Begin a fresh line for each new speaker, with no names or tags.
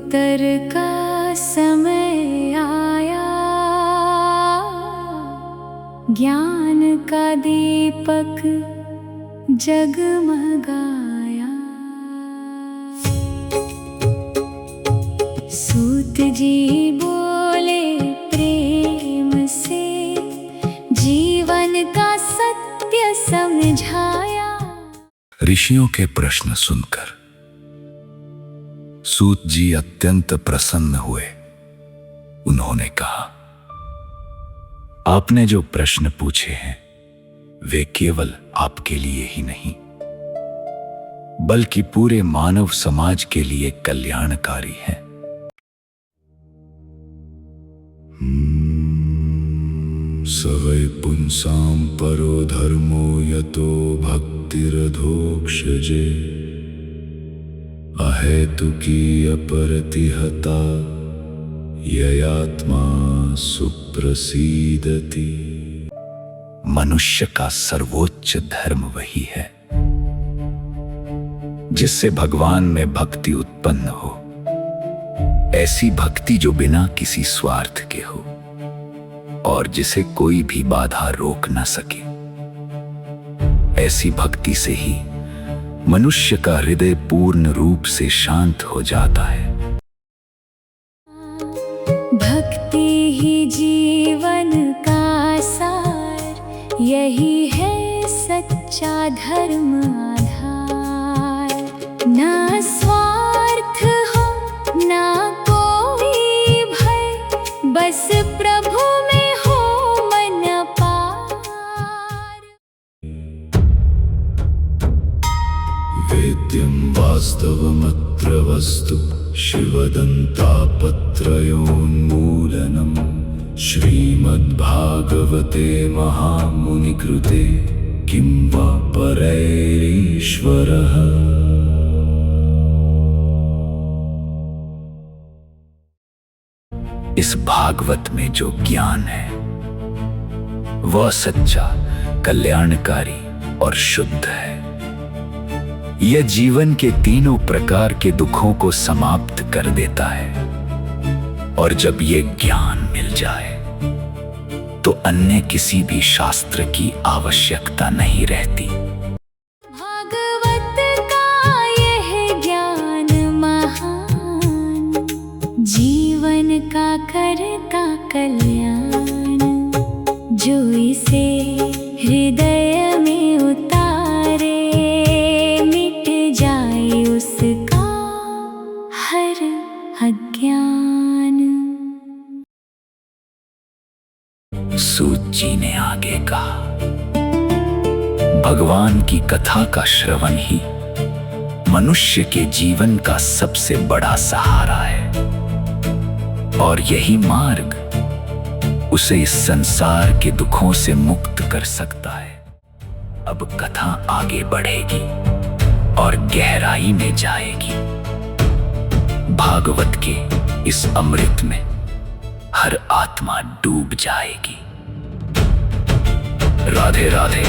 उत्तर का समय आया, ज्ञान का दीपक जगमगाया। सूत जी बोले प्रेम से, जीवन का सत्य समझाया।
ऋषियों के प्रश्न सुनकर सूत जी अत्यंत प्रसन्न हुए। उन्होंने कहा, आपने जो प्रश्न पूछे हैं वे केवल आपके लिए ही नहीं बल्कि पूरे मानव समाज के लिए कल्याणकारी हैं। स वै पुंसां परो धर्मो यतो भक्तिरधोक्षजे, अहेतुकी अपरतिहता ययात्मा सुप्रसीदति। मनुष्य का सर्वोच्च धर्म वही है जिससे भगवान में भक्ति उत्पन्न हो, ऐसी भक्ति जो बिना किसी स्वार्थ के हो और जिसे कोई भी बाधा रोक न सके। ऐसी भक्ति से ही मनुष्य का हृदय पूर्ण रूप से शांत हो जाता है।
भक्ति ही जीवन का सार, यही है सच्चा धर्म आधार। ना स्वार्थ हो ना कोई भय, बस प्रभु में हो मन पार।
वेद्यं वास्तवमत्र वस्तु, शिवदन्तापत्रयोन्मूलनम्। श्रीमद्भागवते महामुनिकृते किं वा परैरीश्वरः। इस भागवत में जो ज्ञान है वह सच्चा, कल्याणकारी और शुद्ध है। यह जीवन के तीनों प्रकार के दुखों को समाप्त कर देता है और जब ये ज्ञान मिल जाए तो अन्य किसी भी शास्त्र की आवश्यकता नहीं रहती।
भागवत का यह ज्ञान महान, जीवन का करता कल्याण। जो इसे हृदय में उतारे, मिट जाए उसका हर अज्ञान।
सूत जी ने आगे कहा, भगवान की कथा का श्रवण ही मनुष्य के जीवन का सबसे बड़ा सहारा है और यही मार्ग उसे इस संसार के दुखों से मुक्त कर सकता है। अब कथा आगे बढ़ेगी और गहराई में जाएगी। भागवत के इस अमृत में हर आत्मा डूब जाएगी। राधे राधे।